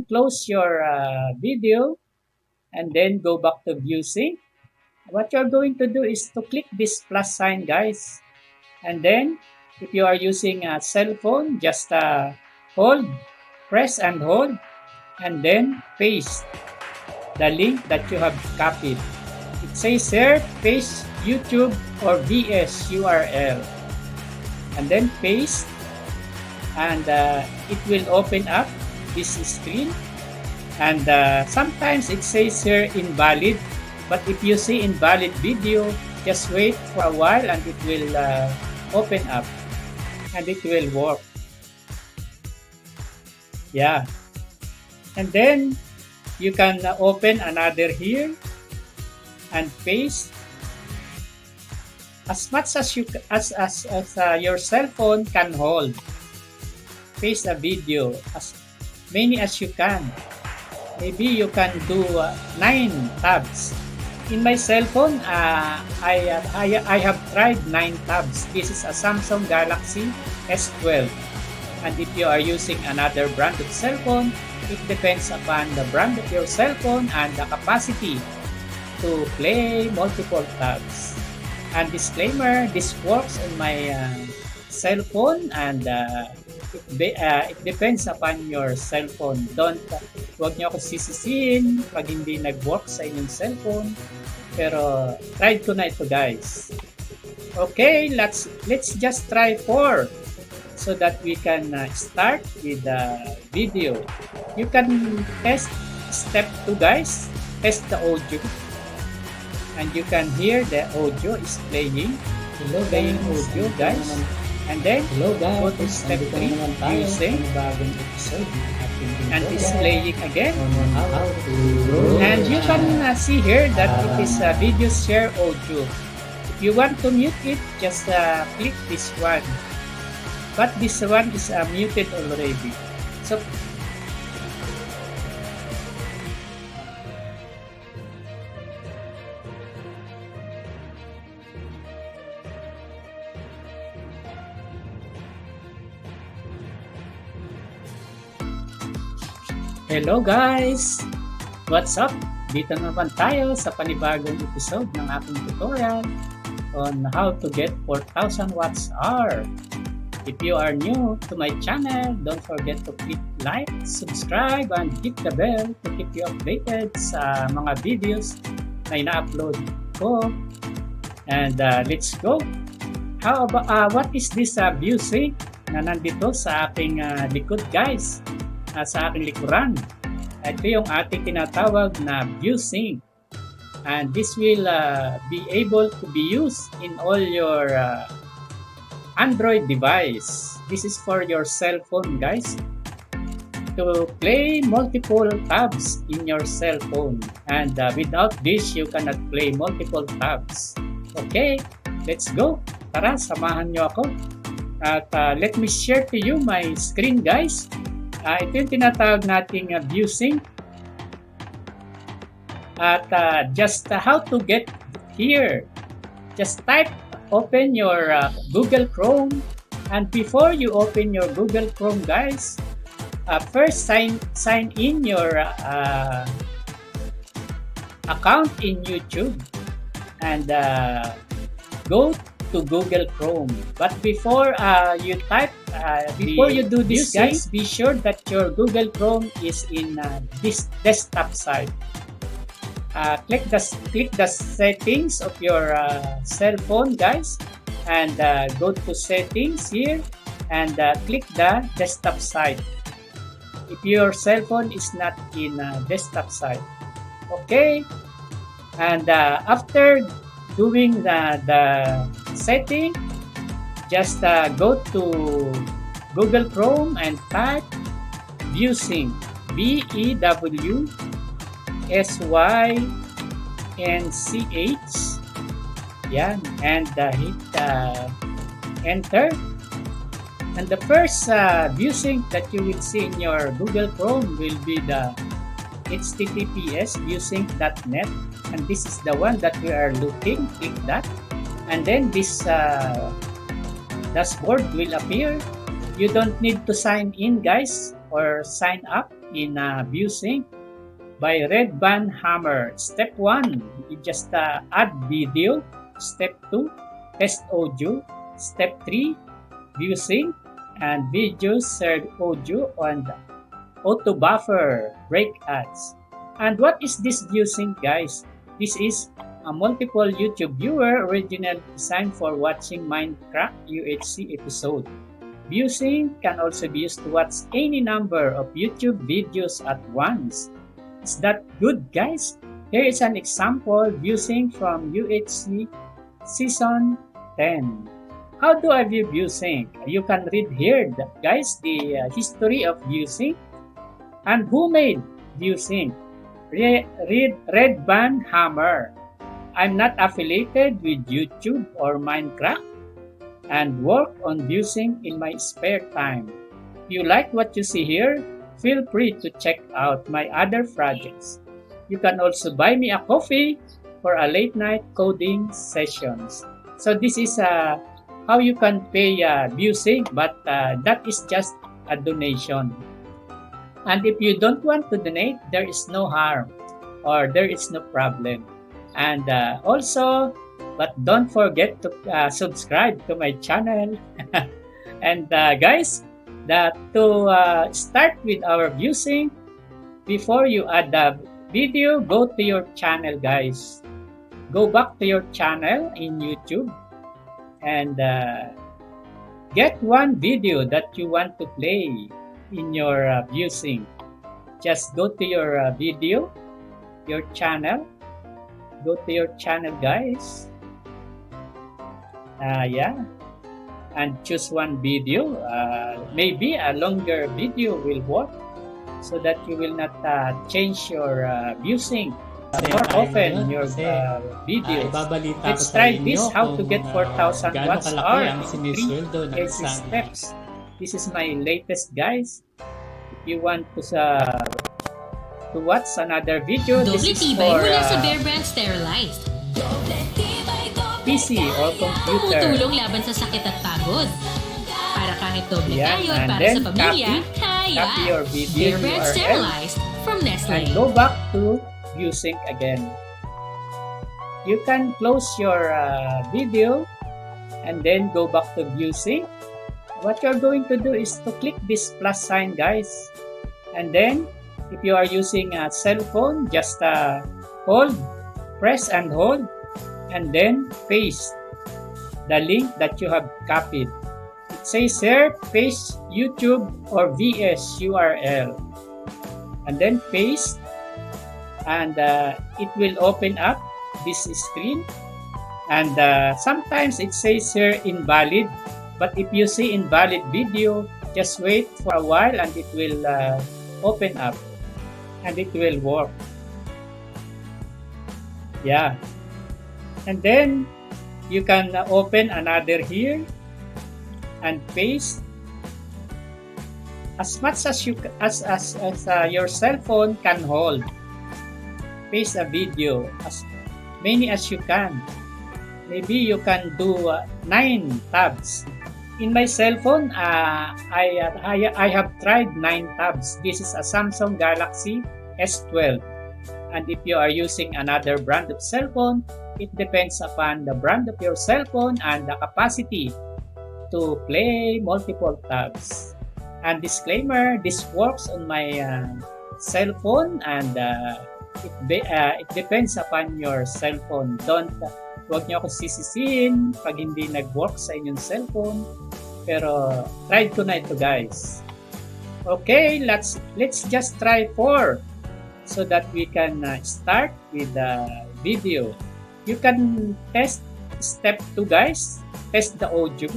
close your video and then go back to view sync. What you're going to do is to click this plus sign, guys. And then, if you are using a cell phone, just press and hold, and then paste the link that you have copied. It says here, paste YouTube or VS URL. And then paste, and it will open up this screen. And sometimes it says here invalid, but if you see invalid video, just wait for a while and it will open up and it will work. Yeah. And then you can open another here and paste as much as you your cell phone can hold. Paste a video as many as you can. Maybe you can do 9 tabs. In my cell phone, I have tried 9 tabs. This is a Samsung Galaxy S12. And if you are using another brand of cell phone, it depends upon the brand of your cell phone and the capacity to play multiple tabs. And disclaimer, this works on my cell phone, and it depends upon your cell phone. Huwag niyo ako sisisihin pag hindi nag-work sa inyong cellphone. Pero tried ko na ito, guys. Okay, let's just try 4 so that we can start with the video. You can test step 2, guys. Test the audio. And you can hear the audio is playing. Hello Playing audio, guys. And then Hello guys, go to step 3 using bagong episode ng ating and it's playing again. on how to grow And you can see here that it is a video share audio. If you want to mute it, just click this one. But this one is muted already. So hello guys! What's up? Dito naman tayo sa panibagong episode ng aking tutorial on how to get 4,000 watts hour. If you are new to my channel, don't forget to click like, subscribe, and hit the bell to keep you updated sa mga videos na ina-upload ko. And let's go! How about, what is this view sync na nandito sa aking likod, guys? Sa aking likuran. Ito yung ating tinatawag na view sync. And this will be able to be used in all your Android device. This is for your cell phone, guys, to play multiple tabs in your cell phone. And without this, you cannot play multiple tabs. Okay, let's go. Tara, samahan nyo ako. At let me share to you my screen, guys. Ito yung tinatawag nating view sync. At just how to get here. Just open your Google Chrome, and before you open your Google Chrome, guys, first sign in your account in YouTube and go to Google Chrome. But before you do this, guys, be sure that your Google Chrome is in this desktop side. Click the settings of your cell phone, guys, and go to settings here and click the desktop side if your cell phone is not in desktop side. Okay, and after doing the setting, just go to Google Chrome and type view sync, VEWSYNCH. Yan, and hit enter. And the first view sync that you will see in your Google Chrome will be the https viewsync.net, and this is the one that we are looking. Click that, and then this dashboard will appear. You don't need to sign in, guys, or sign up. in ViewSync by Red Band Hammer. Step 1, you just add video. Step 2, test audio. Step 3, ViewSync and video shared audio on the auto buffer break ads. And what is this ViewSync, guys? This is a multiple YouTube viewer originally designed for watching Minecraft UHC episode. ViewSync can also be used to watch any number of YouTube videos at once. Is that good, guys? Here is an example ViewSync from UHC Season 10. How do I view ViewSync? You can read here, guys, the history of ViewSync and who made ViewSync. Read Red Band Hammer. I'm not affiliated with YouTube or Minecraft and work on ViewSync in my spare time. If you like what you see here, feel free to check out my other projects. You can also buy me a coffee for a late night coding sessions. So this is how you can pay ViewSync, but that is just a donation. And if you don't want to donate, there is no harm or there is no problem. And also, but don't forget to subscribe to my channel. And guys, to start with our ViewSync, before you add the video, go to your channel, guys. Go back to your channel in YouTube and get one video that you want to play in your ViewSync. Just go to your video, your channel. Go to your channel, guys. Yeah, and choose one video. Maybe a longer video will work, so that you will not change your ViewSync more often in your videos. Let's try this, how to get 4,000 watts hour in 3 easy steps. This is my latest, guys. If you want to watch another video, this is for Sterilized. PC or computer. Tumutulong laban sa sakit at pagod. Para kahit doble Yan, kayo and para then sa pamilya, copy your video Bear Brand URL Sterilized from Nestle. and go back to ViewSync again. You can close your video and then go back to ViewSync. What you're going to do is to click this plus sign, guys, and then if you are using a cell phone, just press and hold, and then paste the link that you have copied. It says here, paste YouTube or VS URL, and then paste, and it will open up this screen, and sometimes it says here invalid, but if you see invalid video, just wait for a while and it will open up and it will work. Yeah, and then you can open another here and paste as much as you your cell phone can hold. Paste a video as many as you can. Maybe you can do 9 tabs. In my cell phone, I have tried 9 tabs. This is a Samsung Galaxy S12. And if you are using another brand of cell phone, it depends upon the brand of your cell phone and the capacity to play multiple tabs. And disclaimer, this works on my cell phone, and it depends upon your cell phone. Huwag niyo ako sisisihin pag hindi nag-work sa inyong cellphone. Pero tried ko na ito, guys. Okay, let's just try 4 so that we can start with the video. You can test step 2, guys. Test the audio.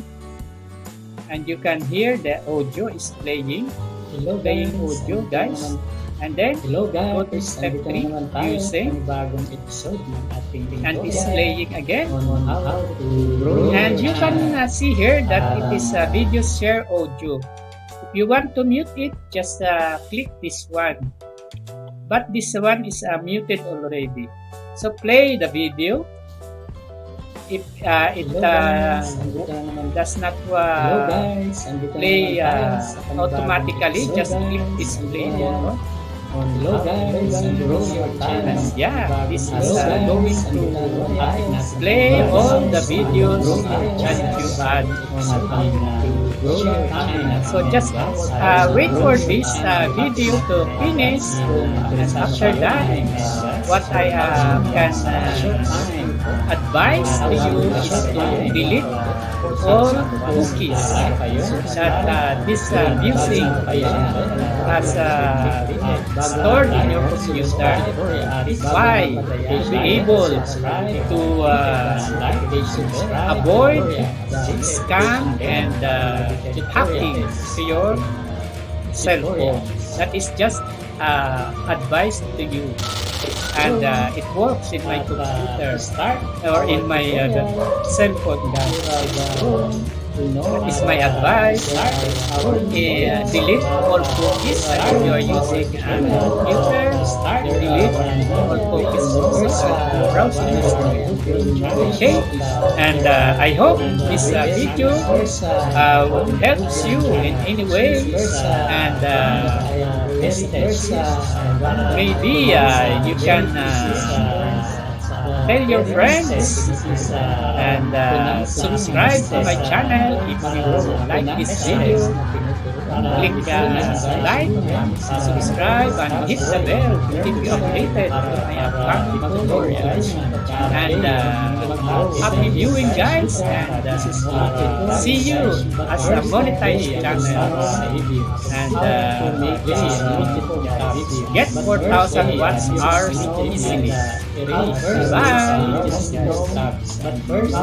And you can hear the audio is playing. Playing audio, guys. And then, go to step 3, ViewSync, bagong episode ng ating and it's playing again. on how to grow And you your can channel. see here that it is a video share audio. If you want to mute it, just click this one. But this one is muted already. So play the video. if it does not Hello guys, andito play naman tayo sa panibagong automatically, episode, just click guys. display Ayan. button. Hello guys, andito naman tayo And sa yeah, this is Hello guys, going andito naman to tayo sa play panibagong all the episode. videos Hello that guys, you add. grow your channel. So just wait for this video to finish, and after that, what I can advise to you is to delete all cookies that this music has stored in your computer. Why? To be able to avoid scam and hacking to your cell phone. That is just advice to you. And it works in my computer or in my cell phone. That is my advice. Delete all cookies if you are using a computer. Delete all cookies on browsing history. Okay, and I hope this video helps you in any way, and maybe you can tell your friends and subscribe to my channel if you like this video. Click like, subscribe, and hit the bell to keep you updated on my upcoming tutorials. And happy viewing, guys, and see you as a monetized channel. And get 4,000 watts hours easily. Bye! But first,